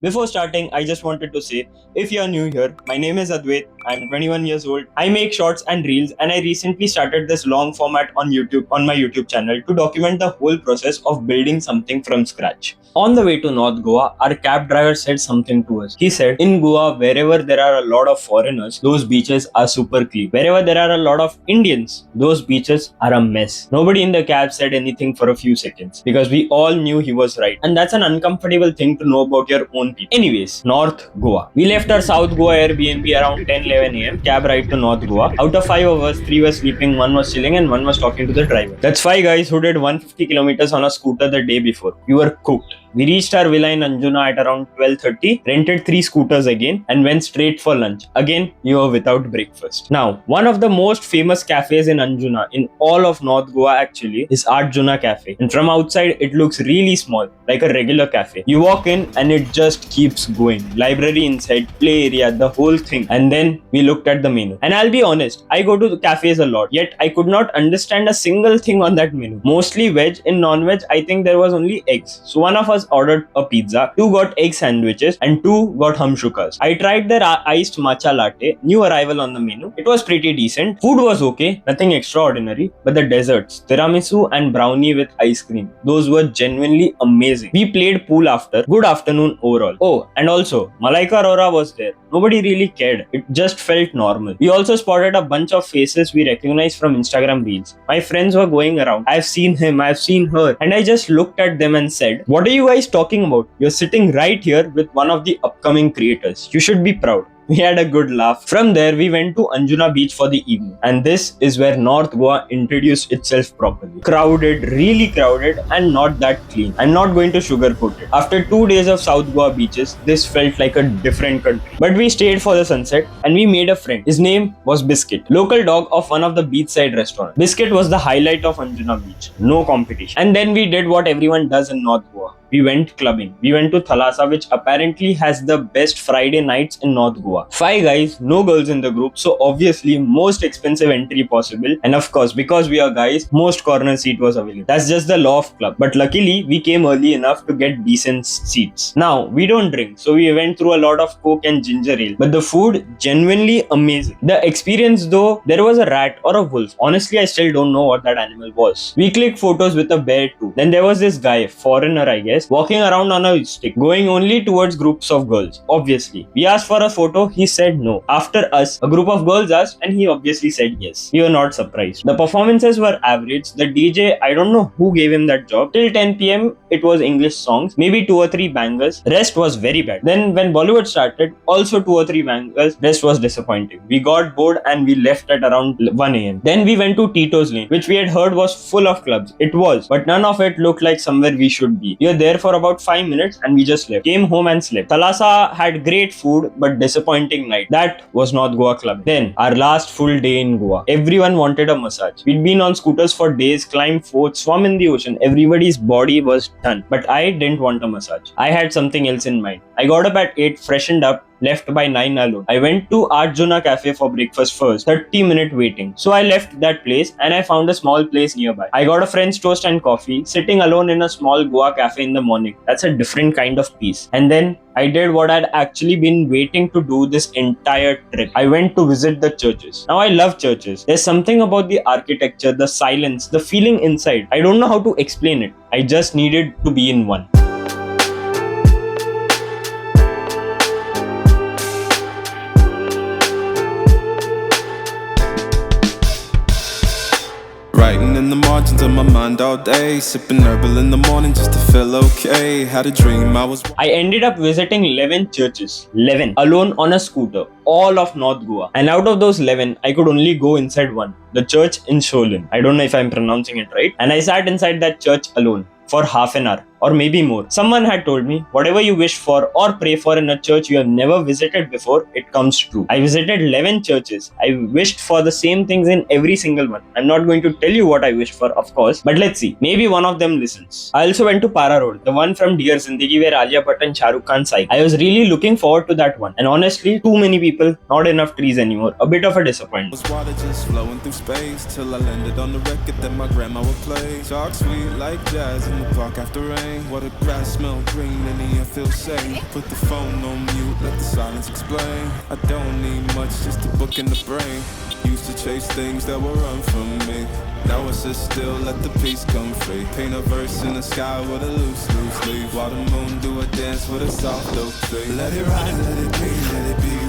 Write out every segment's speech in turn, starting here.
Before starting, I just wanted to say, if you are new here, my name is Advait. I'm 21 years old. I make shorts and reels, and I recently started this long format on YouTube on my YouTube channel to document the whole process of building something from scratch. On the way to North Goa, our cab driver said something to us. He said, in Goa, wherever there are a lot of foreigners, those beaches are super clean. Wherever there are a lot of Indians, those beaches are a mess. Nobody in the cab said anything for a few seconds because we all knew he was right. And that's an uncomfortable thing to know about your own people. Anyways, North Goa. We left our South Goa Airbnb around 10:11 am. Cab ride to North Goa. Out of 5 of us, 3 were sleeping, 1 was chilling, and 1 was talking to the driver. That's 5 guys who did 150 kilometers on a scooter the day before. We were cooked. We reached our villa in Anjuna at around 12:30, rented 3 scooters again, and went straight for lunch. Again, we were without breakfast. Now, one of the most famous cafes in Anjuna, in all of North Goa actually, is Arjuna Cafe. And from outside, it looks really small, like a regular cafe. You walk in and it just keeps going. Library inside, play area, the whole thing. And then we looked at the menu. And I'll be honest, I go to the cafes a lot, yet I could not understand a single thing on that menu. Mostly veg. In non-veg, I think there was only eggs. So one of us ordered a pizza, 2 got egg sandwiches, and 2 got humshukas. I tried their iced matcha latte, new arrival on the menu. It was pretty decent. Food was okay, nothing extraordinary, but the desserts, tiramisu and brownie with ice cream, those were genuinely amazing. We played pool after. Good afternoon overall. Oh, and also, Malaika Arora was there. Nobody really cared. It just felt normal. We also spotted a bunch of faces we recognized from Instagram reels. My friends were going around. I've seen him, I've seen her. And I just looked at them and said, what are you guys talking about? You're sitting right here with one of the upcoming creators. You should be proud. We had a good laugh. From there, we went to Anjuna beach for the evening. And this is where North Goa introduced itself properly. Crowded, really crowded, and not that clean. I'm not going to sugarcoat it. After 2 days of South Goa beaches, this felt like a different country. But we stayed for the sunset and we made a friend. His name was Biscuit, local dog of one of the beachside restaurants. Biscuit was the highlight of Anjuna beach. No competition. And then we did what everyone does in North Goa. We went clubbing. We went to Thalassa, which apparently has the best Friday nights in North Goa. 5 guys, no girls in the group, so obviously most expensive entry possible. And of course, because we are guys, most corner seat was available. That's just the law of club. But luckily, we came early enough to get decent seats. Now, we don't drink, so we went through a lot of coke and ginger ale. But the food, genuinely amazing. The experience though, there was a rat or a wolf. Honestly, I still don't know what that animal was. We clicked photos with a bear too. Then there was this guy, foreigner I guess, walking around on a stick, going only towards groups of girls. Obviously, we asked for a photo, he said no. After us, a group of girls asked and he obviously said yes. We were not surprised. The performances were average. The DJ, I don't know who gave him that job. Till 10 pm, it was English songs, maybe 2 or 3 bangers. Rest was very bad. Then when Bollywood started, also 2 or 3 bangers. Rest was disappointing. We got bored and we left at around 1 am. Then we went to Tito's Lane, which we had heard was full of clubs. It was, but none of it looked like somewhere we should be. We were there for about 5 minutes and we just left. Came home and slept. Thalassa had great food but disappointing night. That was North Goa club. Then our last full day in Goa. Everyone wanted a massage. We'd been on scooters for days, climbed forts, swum in the ocean. Everybody's body was done. But I didn't want a massage. I had something else in mind. I got up at 8, freshened up, left by 9 alone. I went to Arjuna Cafe for breakfast first. 30-minute waiting. So I left that place and I found a small place nearby. I got a French toast and coffee, sitting alone in a small Goa cafe in the morning. That's a different kind of peace. And then I did what I'd actually been waiting to do this entire trip. I went to visit the churches. Now I love churches. There's something about the architecture, the silence, the feeling inside. I don't know how to explain it. I just needed to be in one. Writing in the margins of my mind all day, sipping herbal in the morning just to feel okay. Had a dream I ended up visiting 11 churches. 11. Alone on a scooter. All of North Goa. And out of those 11, I could only go inside one. The church in Sholin. I don't know if I'm pronouncing it right. And I sat inside that church alone for half an hour or maybe more. Someone had told me, whatever you wish for or pray for in a church you have never visited before, it comes true. I visited 11 churches. I wished for the same things in every single one. I'm not going to tell you what I wished for, of course, but let's see. Maybe one of them listens. I also went to Para Road, the one from Dear Zindagi where Alia Bhatt and Shah Rukh Khan sang. I was really looking forward to that one. And honestly, too many people, not enough trees anymore. A bit of a disappointment. was water just flowing through space till I landed on the record that my grandma would play. Talk sweet like jazz in the park after rain. rain. What if grass smell green and the air feels safe? Put the phone on mute, let the silence explain. I don't need much, just a book in the brain. Used to chase things that were run from me. Now I sit still, let the peace come free. Paint a verse in the sky with a loose leaf. While the moon do a dance with a soft oak tree. Let it ride, let it be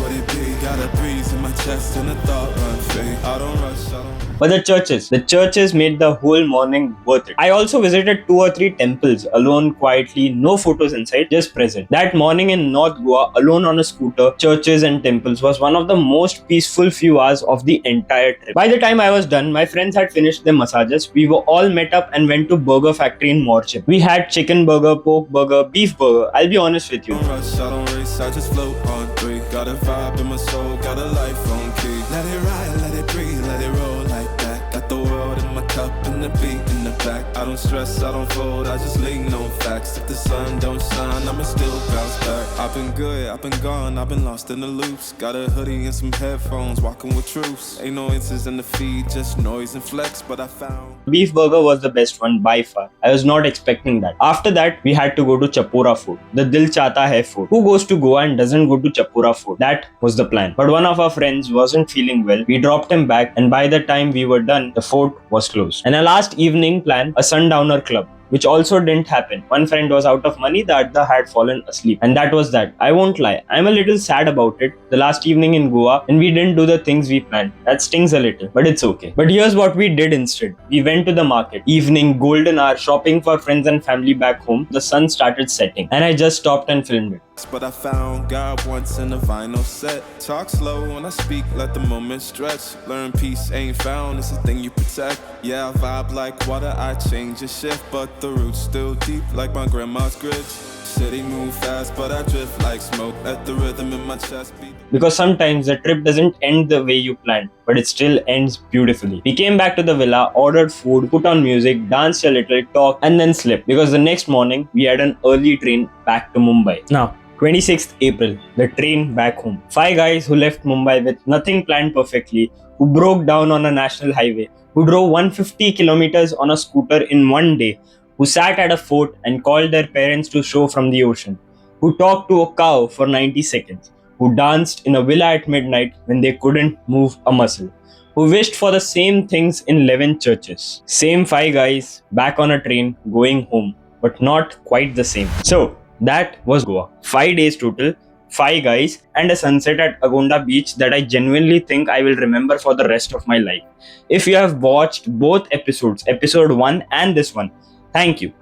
what it be. Got a breeze in my chest and a thought run free. I don't rush, I don't. But the churches made the whole morning worth it. I also visited 2 or 3 temples alone quietly, no photos inside, just present. That morning in North Goa, alone on a scooter, churches and temples was one of the most peaceful few hours of the entire trip. By the time I was done, my friends had finished their massages. We were all met up and went to Burger Factory in Morchip. We had chicken burger, pork burger, beef burger. I'll be honest with you. I don't rush, I don't race, I just float on three. Got a vibe in my soul, got a life on key. Let it ride, let it breathe, let it roll like that. Got the world in my cup and the beat in the back. I don't stress, I don't fold, I just lean on facts. If the sun don't shine, I'ma still bounce back. I've been good, I've been gone, I've been lost in the loops. Got a hoodie and some headphones, walking with troops. Ain't no answers in the feed, just noise and flex, but I found Beef burger was the best one by far. I was not expecting that. After that, we had to go to Chapora Fort, the Dil Chata Hai Fort. Who goes to Goa and doesn't go to Chapora Fort? That was the plan. But one of our friends wasn't feeling well. We dropped him back, and by the time we were done, the fort was closed. And our last evening plan, a sundowner club, which also didn't happen. One friend was out of money, the other had fallen asleep. And that was that. I won't lie, I'm a little sad about it. The last evening in Goa, and we didn't do the things we planned. That stings a little, but it's okay. But here's what we did instead. We went to the market. Evening, golden hour, shopping for friends and family back home. The sun started setting, and I just stopped and filmed it. but I found God once in a vinyl set. Talk slow when I speak, let the moment stretch. Learn peace ain't found, it's a thing you protect. Yeah, I vibe like water, I change and shift, but the roots still deep like my grandma's grits. City move fast, but I drift like smoke. Let the rhythm in my chest beat. Because sometimes the trip doesn't end the way you planned, but it still ends beautifully. We came back to the villa, ordered food, put on music, danced a little, talked, and then slept. Because the next morning, we had an early train back to Mumbai. Now, 26th April, the train back home. 5 guys who left Mumbai with nothing planned perfectly, who broke down on a national highway, who drove 150 kilometers on a scooter in one day, who sat at a fort and called their parents to show from the ocean, who talked to a cow for 90 seconds, who danced in a villa at midnight when they couldn't move a muscle, who wished for the same things in 11 churches. Same 5 guys back on a train going home, but not quite the same. So, that was Goa. 5 days total, 5 guys, and a sunset at Agonda Beach that I genuinely think I will remember for the rest of my life. If you have watched both episodes, episode 1 and this one, thank you.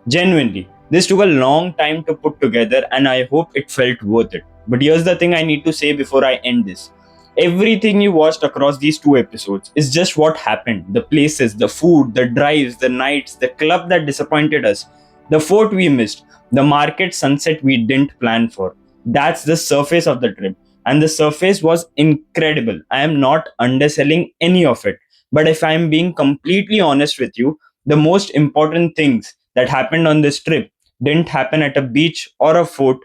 Genuinely. This took a long time to put together and I hope it felt worth it. But here's the thing I need to say before I end this. Everything you watched across these 2 episodes is just what happened. The places, the food, the drives, the nights, the club that disappointed us, the fort we missed, the market sunset we didn't plan for. That's the surface of the trip. And the surface was incredible. I am not underselling any of it. But if I am being completely honest with you, the most important things that happened on this trip didn't happen at a beach or a fort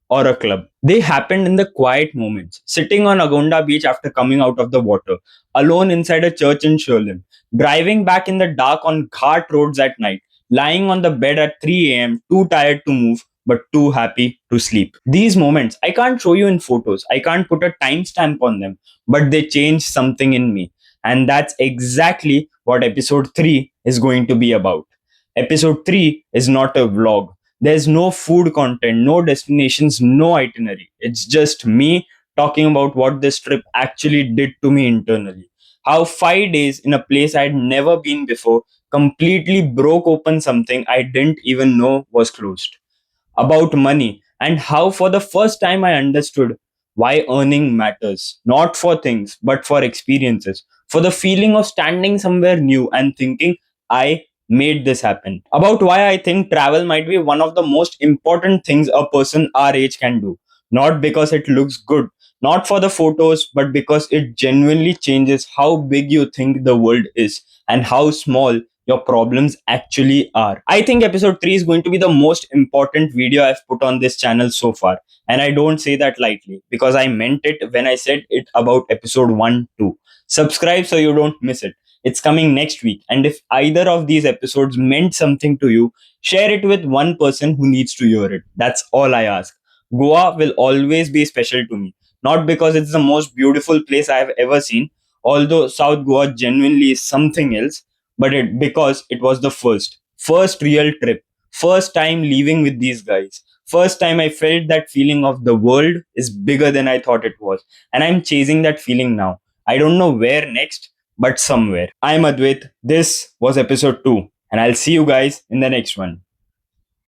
or a club. They happened in the quiet moments, sitting on Agonda Beach after coming out of the water, alone inside a church in Sherlin, driving back in the dark on Ghat roads at night, lying on the bed at 3 a.m., too tired to move, but too happy to sleep. These moments, I can't show you in photos, I can't put a timestamp on them, but they changed something in me. And that's exactly what episode 3 is going to be about. Episode 3 is not a vlog. There's no food content, no destinations, no itinerary. It's just me talking about what this trip actually did to me internally. How 5 days in a place I'd never been before completely broke open something I didn't even know was closed. About money and how, for the first time, I understood why earning matters. Not for things, but for experiences. For the feeling of standing somewhere new and thinking, I made this happen. About why I think travel might be one of the most important things a person our age can do. Not because it looks good, not for the photos, but because it genuinely changes how big you think the world is and how small your problems actually are. I think episode 3 is going to be the most important video I've put on this channel so far. And I don't say that lightly because I meant it when I said it about episode 1 too. Subscribe so you don't miss it. It's coming next week. And if either of these episodes meant something to you, share it with one person who needs to hear it. That's all I ask. Goa will always be special to me, not because it's the most beautiful place I have ever seen, although South Goa genuinely is something else, but because it was the first real trip, first time leaving with these guys, first time I felt that feeling of the world is bigger than I thought it was, and I'm chasing that feeling now. I don't know where next, but somewhere. I'm Advait. This was episode 2, and I'll see you guys in the next one.